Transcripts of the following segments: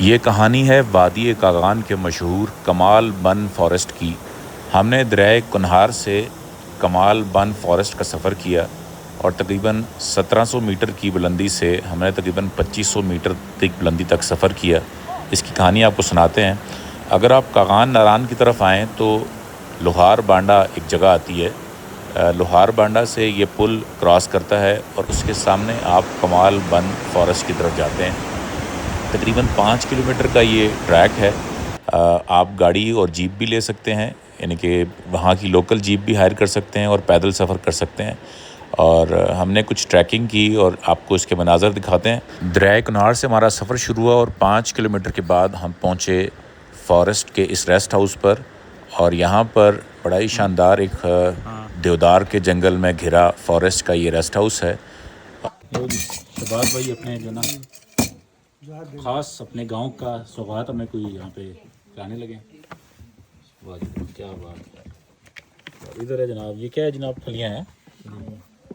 ये कहानी है वादी कागान के मशहूर कमाल बन फॉरेस्ट की। हमने दरियाए कुनहार से कमाल बन फॉरेस्ट का सफ़र किया और तकरीबन 1700 मीटर की बुलंदी से हमने तकरीबन 2500 मीटर तक बुलंदी तक सफ़र किया। इसकी कहानी आपको सुनाते हैं। अगर आप कागान नारान की तरफ आएँ तो लोहार बांडा एक जगह आती है। लोहार बांडा से ये पुल क्रॉस करता है और उसके सामने आप कमाल बन फॉरेस्ट की तरफ जाते हैं। तकरीबन 5 किलोमीटर का ये ट्रैक है। आप गाड़ी और जीप भी ले सकते हैं, यानी कि वहाँ की लोकल जीप भी हायर कर सकते हैं और पैदल सफ़र कर सकते हैं। और हमने कुछ ट्रैकिंग की और आपको इसके मनाज़र दिखाते हैं। दरियाए कुनहार से हमारा सफ़र शुरू हुआ और 5 किलोमीटर के बाद हम पहुँचे फॉरेस्ट के इस रेस्ट हाउस पर। और यहाँ पर बड़ा ही शानदार एक देवदार के जंगल में घिरा फॉरेस्ट का ये रेस्ट हाउस है। शहबाज भाई अपने जो ना ख़ास अपने गांव का सौगात हमें कोई यहाँ पे लाने लगे। वाह जी, क्या बात है। इधर है जनाब, ये क्या है जनाब? फलियाँ हैं,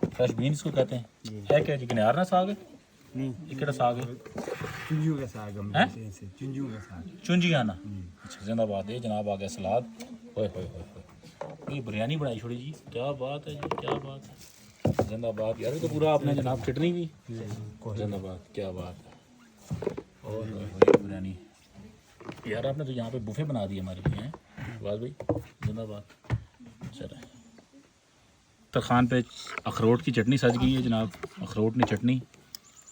फ्रेश बीन्स को कहते हैं। है क्या जी? कन्यार ना साग है? नहीं, ये साग है? चुंजियों का साग हम बोलते हैं इसे, चुंजियों का साग। चुंजियाँ ना। अच्छा, जिंदाबाद। ये जनाब आ गया सलाद। होए होए होए होए, ये बिरयानी बनाई छोड़ी जी। क्या बात है जी, क्या बात है। जिंदाबाद यार, ये तो पूरा आपने जनाब चटनी भी। जिंदाबाद, क्या बात है। और बिरयानी यार, आपने तो यहाँ पे बुफे बना दिए हमारे लिए हैं। वाह भाई, जिंदाबाद। चलो, तरखान पे अखरोट की चटनी सज गई है जनाब। अखरोट ने चटनी,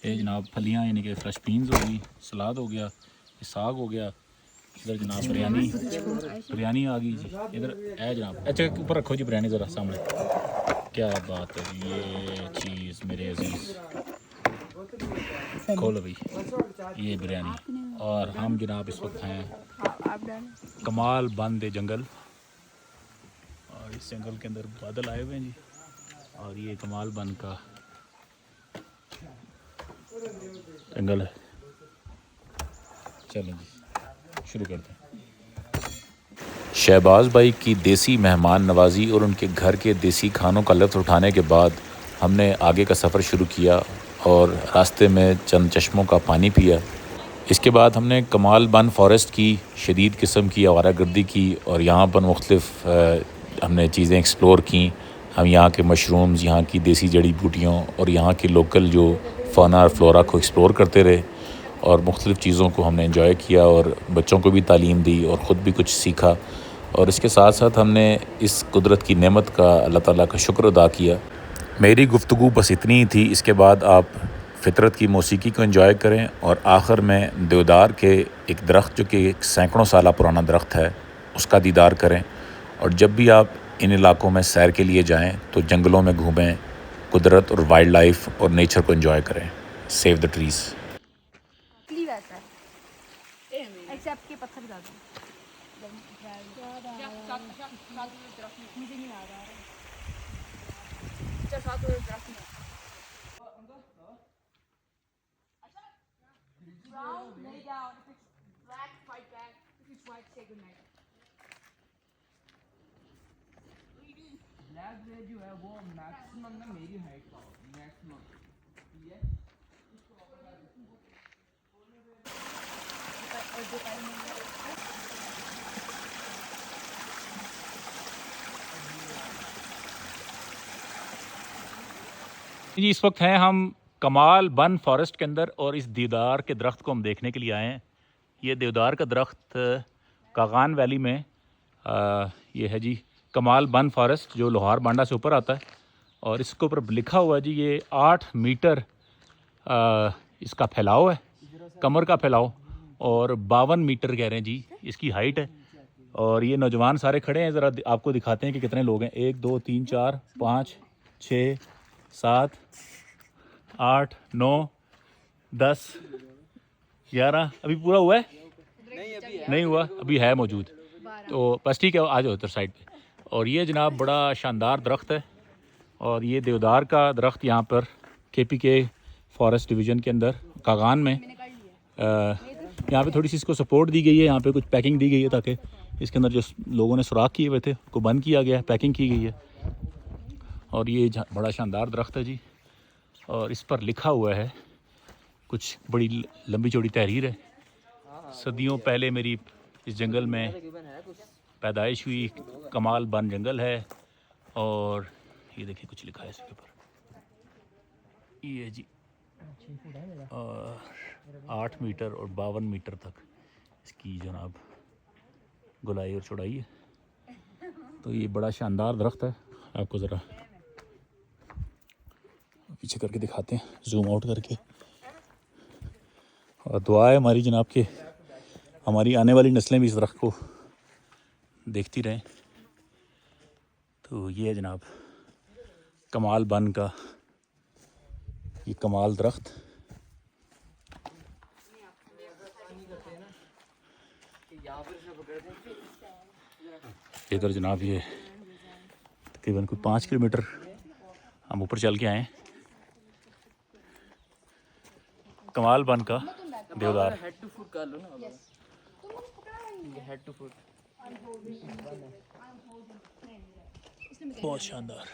ये जनाब फलियाँ यानी कि फ्रेश बीन्स हो गई, सलाद हो गया, ये साग हो गया। इधर जनाब बिरयानी आ गई जी। इधर है जनाब। अच्छा, ऊपर रखो जी बिरयानी ज़रा सामने। क्या बात है जी, ये चीज़ मेरे अजीज़ खोलो भाई, ये बिरयानी। और हम जनाब इस वक्त हैं कमाल बंद जंगल, और इस जंगल के अंदर बादल आए हुए हैं जी। और ये कमाल बंद का जंगल है। चलें जी, शुरू करते हैं। शहबाज भाई की देसी मेहमान नवाजी और उनके घर के देसी खानों का लुत्फ़ उठाने के बाद हमने आगे का सफ़र शुरू किया और रास्ते में चंद चश्मों का पानी पिया। इसके बाद हमने कमाल बन फॉरेस्ट की शदीद किस्म की आवारागर्दी की और यहाँ पर मुख्तलिफ़ हमने चीज़ें एक्सप्लोर की। हम यहाँ के मशरूम्स, यहाँ की देसी जड़ी बूटियों और यहाँ के लोकल जो फ़ौना और फ्लोरा को एक्सप्लोर करते रहे और मुख्तलिफ़ चीज़ों को हमने एंजॉय किया और बच्चों को भी तालीम दी और ख़ुद भी कुछ सीखा। और इसके साथ साथ हमने इस कुदरत की नेमत का अल्लाह ताला का शुक्र अदा किया। मेरी गुफ्तगू बस इतनी ही थी। इसके बाद आप फ़ितरत की मौसीकी को एंजॉय करें और आखिर में देवदार के एक दरख्त जो कि एक सैकड़ों साल पुराना दरख्त है, उसका दीदार करें। और जब भी आप इन इलाकों में सैर के लिए जाएं तो जंगलों में घूमें, कुदरत और वाइल्ड लाइफ और नेचर को एंजॉय करें। Save the trees. एक्सेप्ट के पत्थर डाल दो। मुझे नहीं आ रहा है। Brown, lay down. If it's black, fight back. If it's white, say goodnight. Black grey जो है वो मैक्सिमम ना मेरी हाइट का हो, मैक्सिमम ये जी, इस वक्त हैं हम कमाल बन फॉरेस्ट के अंदर और इस देवदार के दरख्त को हम देखने के लिए आए हैं। ये देवदार का दरख्त कागान वैली में ये है जी कमाल बन फॉरेस्ट, जो लोहार बांडा से ऊपर आता है। और इसके ऊपर लिखा हुआ है जी, ये 8 मीटर इसका फैलाव है, कमर का फैलाव, और 52 मीटर कह रहे हैं जी इसकी हाइट है। और ये नौजवान सारे खड़े हैं, ज़रा आपको दिखाते हैं कि कितने लोग हैं। 1 2 3 4 5 6 7 8 9 10 11। अभी पूरा हुआ है? नहीं हुआ, अभी है मौजूद। तो बस ठीक है, आ जाओ उधर साइड पे। और ये जनाब बड़ा शानदार दरख्त है और ये देवदार का दरख्त यहाँ पर KPK फॉरेस्ट डिवीज़न के अंदर कागान में यहाँ पे थोड़ी सी इसको सपोर्ट दी गई है। यहाँ पे कुछ पैकिंग दी गई है ताकि इसके अंदर जो लोगों ने सुराख किए हुए थे उसको बंद किया गया है, पैकिंग की गई है। और ये बड़ा शानदार दरख्त है जी, और इस पर लिखा हुआ है कुछ, बड़ी लंबी चौड़ी तहरीर है। सदियों पहले मेरी इस जंगल में पैदाइश हुई। कमाल बन जंगल है और ये देखिए कुछ लिखा है इसके ऊपर, ये जी 8 मीटर और 52 मीटर तक इसकी जनाब गोलाई और चौड़ाई है। तो ये बड़ा शानदार दरख्त है। आपको ज़रा पीछे करके दिखाते हैं, जूम आउट करके। और दुआ है हमारी जनाब के हमारी आने वाली नस्लें भी इस दरख्त को देखती रहें। तो ये है जनाब कमाल बन का ये कमाल दरख्त। इधर जनाब ये तकरीबन कोई 5 किलोमीटर हम ऊपर चल के आए। कमाल बन का देवदार हेड टू फुट कर लो ना। ये हेड टू फुट बहुत शानदार।